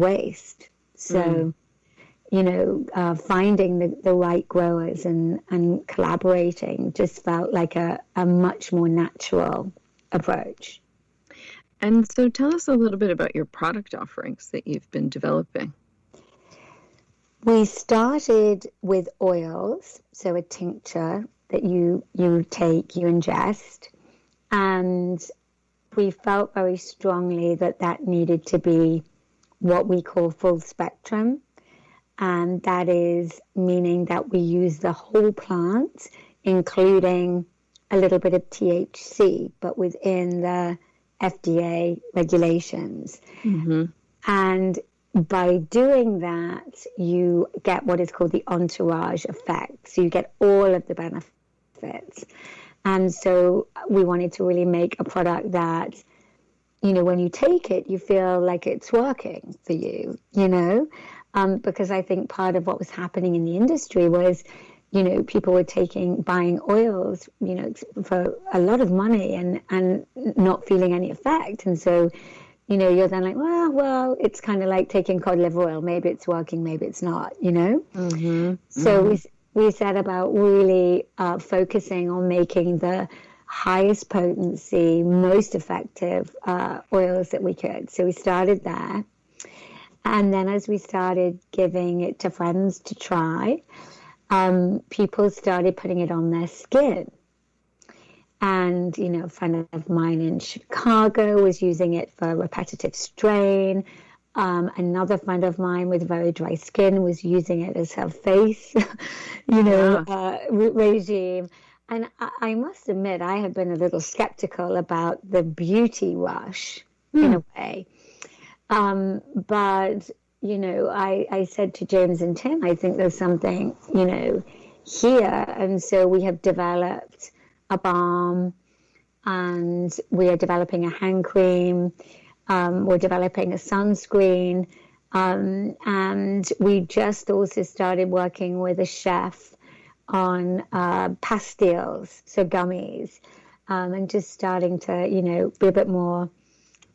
waste. So, finding the right growers and collaborating just felt like a much more natural approach. And so tell us a little bit about your product offerings that you've been developing. We started with oils, so a tincture that you ingest, and we felt very strongly that needed to be what we call full spectrum, and that is meaning that we use the whole plant, including a little bit of THC, but within the FDA regulations. Mm-hmm. And by doing that, you get what is called the entourage effect. So you get all of the benefits. And so we wanted to really make a product that, when you take it, you feel like it's working for you, because I think part of what was happening in the industry was, people were buying oils, for a lot of money and not feeling any effect. And so, you're then like, well, it's kind of like taking cod liver oil. Maybe it's working, maybe it's not, Mm-hmm. So we set about really focusing on making the highest potency, most effective oils that we could. So we started there. And then as we started giving it to friends to try, people started putting it on their skin. And, a friend of mine in Chicago was using it for repetitive strain. Another friend of mine with very dry skin was using it as her face, regime. And I must admit, I have been a little skeptical about the beauty rush in a way. But, I said to James and Tim, I think there's something, here. And so we have developed a balm, and we are developing a hand cream. We're developing a sunscreen, and we just also started working with a chef on pastilles, so gummies, and just starting to, be a bit more,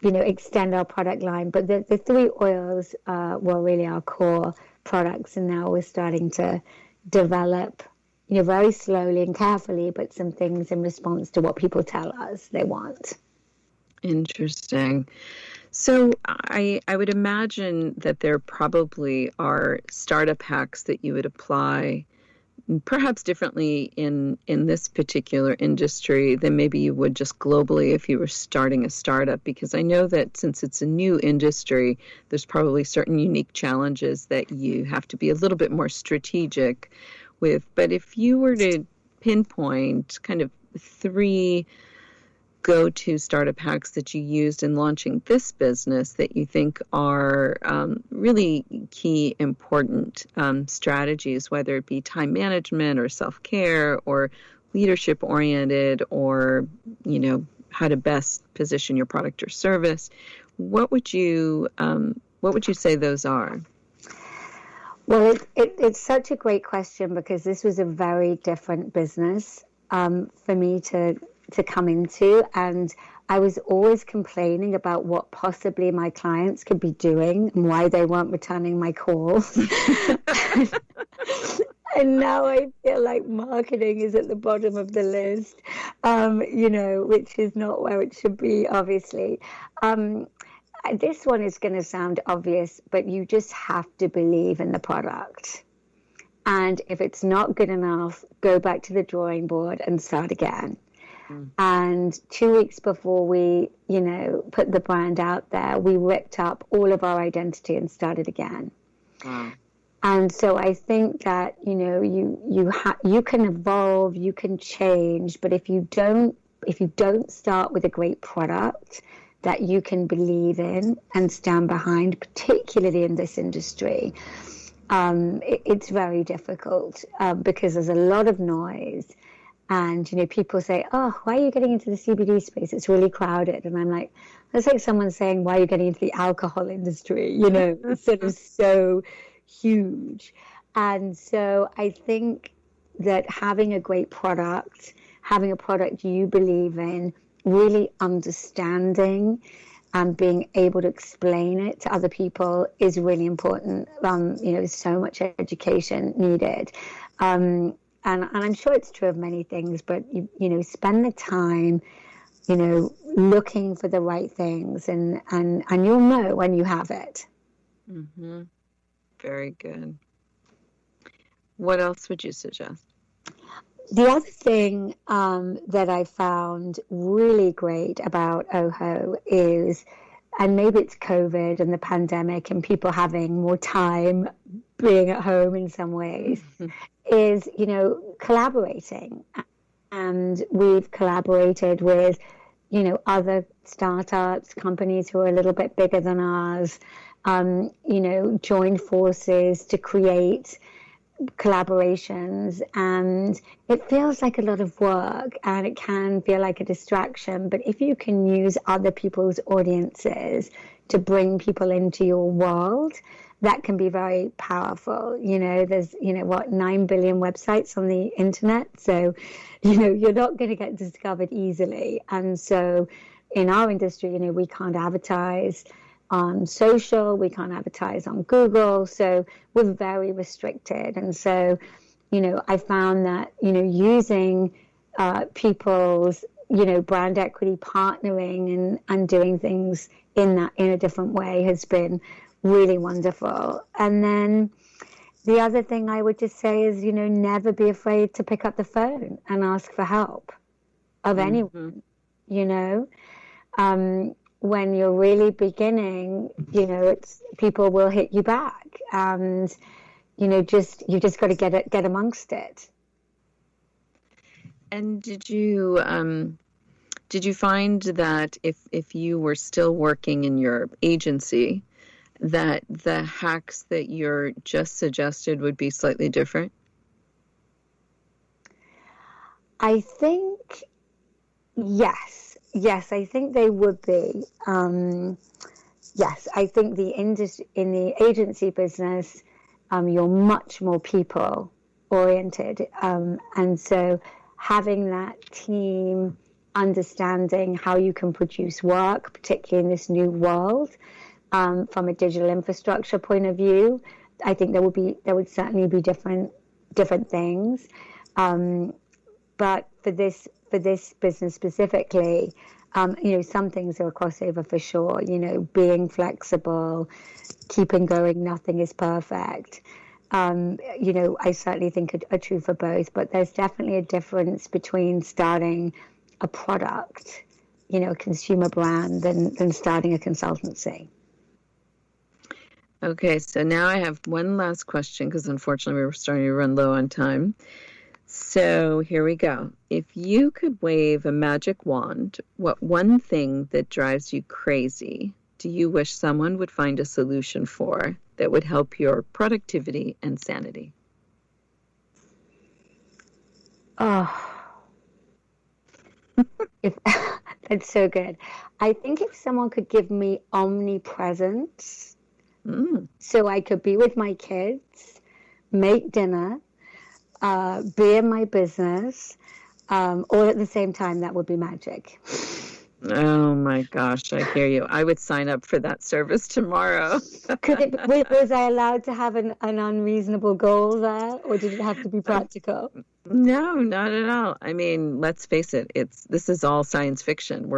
extend our product line. But the three oils were really our core products, and now we're starting to develop very slowly and carefully, but some things in response to what people tell us they want. Interesting. So I would imagine that there probably are startup hacks that you would apply perhaps differently in this particular industry than maybe you would just globally if you were starting a startup, because I know that since it's a new industry, there's probably certain unique challenges that you have to be a little bit more strategic with. But if you were to pinpoint kind of 3 go-to startup hacks that you used in launching this business that you think are really key, important strategies, whether it be time management or self-care or leadership-oriented or, how to best position your product or service, what would you say those are? Well, it's such a great question, because this was a very different business for me to come into, and I was always complaining about what possibly my clients could be doing and why they weren't returning my calls. And now I feel like marketing is at the bottom of the list, which is not where it should be, obviously. This one is going to sound obvious, but you just have to believe in the product. And if it's not good enough, go back to the drawing board and start again. And 2 weeks before we, put the brand out there, we ripped up all of our identity and started again. Wow. And so I think that, you can evolve, you can change, but if you don't start with a great product that you can believe in and stand behind, particularly in this industry, it's very difficult because there's a lot of noise. And, people say, oh, why are you getting into the CBD space? It's really crowded. And I'm like, that's like someone saying, why are you getting into the alcohol industry? It's sort of so huge. And so I think that having a great product, having a product you believe in, really understanding and being able to explain it to other people is really important. There's so much education needed. And I'm sure it's true of many things, but spend the time, looking for the right things, and you'll know when you have it. Mm-hmm. Very good. What else would you suggest? The other thing that I found really great about oHHo is, and maybe it's COVID and the pandemic and people having more time being at home in some ways, is, collaborating. And we've collaborated with, other startups, companies who are a little bit bigger than ours, joined forces to create collaborations, and it feels like a lot of work and it can feel like a distraction, but if you can use other people's audiences to bring people into your world, that can be very powerful. There's 9 billion websites on the internet, so you're not going to get discovered easily. And so in our industry, we can't advertise on social, we can't advertise on Google, so we're very restricted. And so, I found that, using people's, brand equity, partnering and doing things in a different way has been really wonderful. And then the other thing I would just say is, never be afraid to pick up the phone and ask for help of anyone, when you're really beginning, it's people will hit you back, and you just got to get amongst it. And did you find that if you were still working in your agency, that the hacks that you're just suggested would be slightly different? I think yes, I think they would be. Yes, I think in the agency business, you're much more people oriented, and so having that team, understanding how you can produce work, particularly in this new world, from a digital infrastructure point of view, I think there would certainly be different things, but for this business specifically, some things are a crossover for sure. Being flexible, keeping going. Nothing is perfect. I certainly think are true for both, but there's definitely a difference between starting a product, a consumer brand, than starting a consultancy. Okay, so now I have one last question, because unfortunately we're starting to run low on time. So here we go. If you could wave a magic wand, what one thing that drives you crazy do you wish someone would find a solution for that would help your productivity and sanity? Oh, that's so good. I think if someone could give me omnipresence, so I could be with my kids, make dinner, be in my business, all at the same time, that would be magic. Oh my gosh, I hear you. I would sign up for that service tomorrow. Was I allowed to have an unreasonable goal there, or did it have to be practical? No, not at all. I mean, let's face it, this is all science fiction.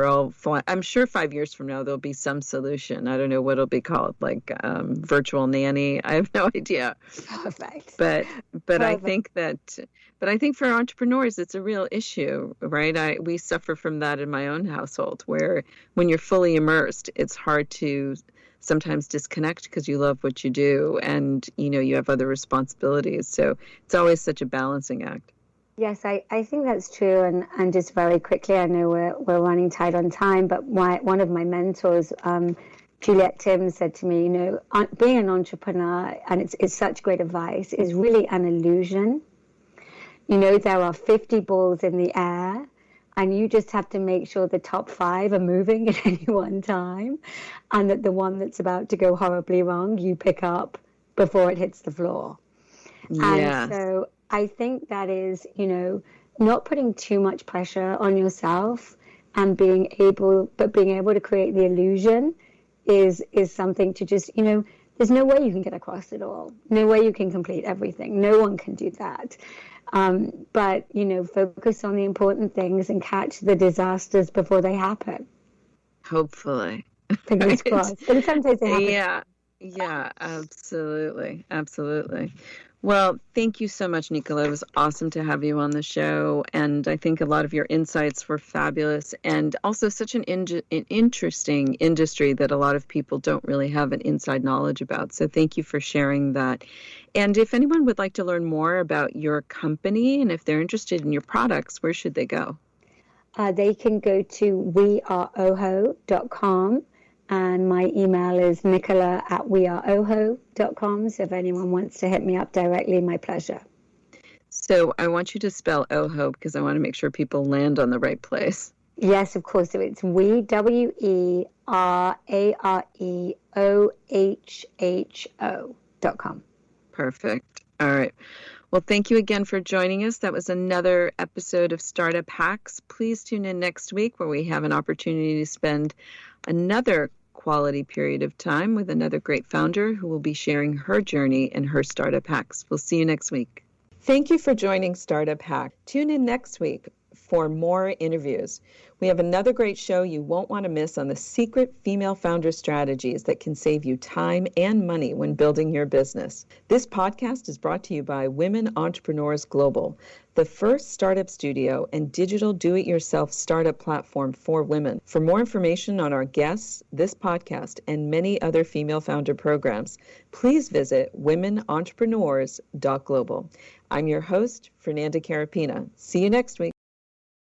I'm sure 5 years from now there'll be some solution. I don't know what it'll be called, like virtual nanny. I have no idea. Perfect. But I think for entrepreneurs it's a real issue, right? We suffer from that in my own household, where when you're fully immersed, it's hard to sometimes disconnect because you love what you do and you have other responsibilities. So it's always such a balancing act. Yes, I think that's true. And just very quickly, I know we're running tight on time, but one of my mentors, Juliet Tim, said to me, being an entrepreneur, and it's such great advice, is really an illusion. There are 50 balls in the air, and you just have to make sure the top 5 are moving at any one time, and that the one that's about to go horribly wrong, you pick up before it hits the floor. Yes. And so I think that is, not putting too much pressure on yourself, and being able to create the illusion is something to just, there's no way you can get across it all. No way you can complete everything. No one can do that. But, focus on the important things and catch the disasters before they happen. Hopefully. Fingers crossed. And sometimes they happen. Yeah, absolutely. Absolutely. Well, thank you so much, Nicola. It was awesome to have you on the show. And I think a lot of your insights were fabulous, and also such an interesting industry that a lot of people don't really have an inside knowledge about. So thank you for sharing that. And if anyone would like to learn more about your company and if they're interested in your products, where should they go? They can go to weareoho.com. And my email is nicola@weareoho.com. So if anyone wants to hit me up directly, my pleasure. So I want you to spell oHHo because I want to make sure people land on the right place. Yes, of course. So it's weareohho.com. Perfect. All right. Well, thank you again for joining us. That was another episode of Startup Hacks. Please tune in next week where we have an opportunity to spend another quality period of time with another great founder who will be sharing her journey and her startup hacks. We'll see you next week. Thank you for joining Startup Hack. Tune in next week for more interviews. We have another great show you won't want to miss on the secret female founder strategies that can save you time and money when building your business. This podcast is brought to you by Women Entrepreneurs Global, the first startup studio and digital do-it-yourself startup platform for women. For more information on our guests, this podcast, and many other female founder programs, please visit womenentrepreneurs.global. I'm your host, Fernanda Carapina. See you next week.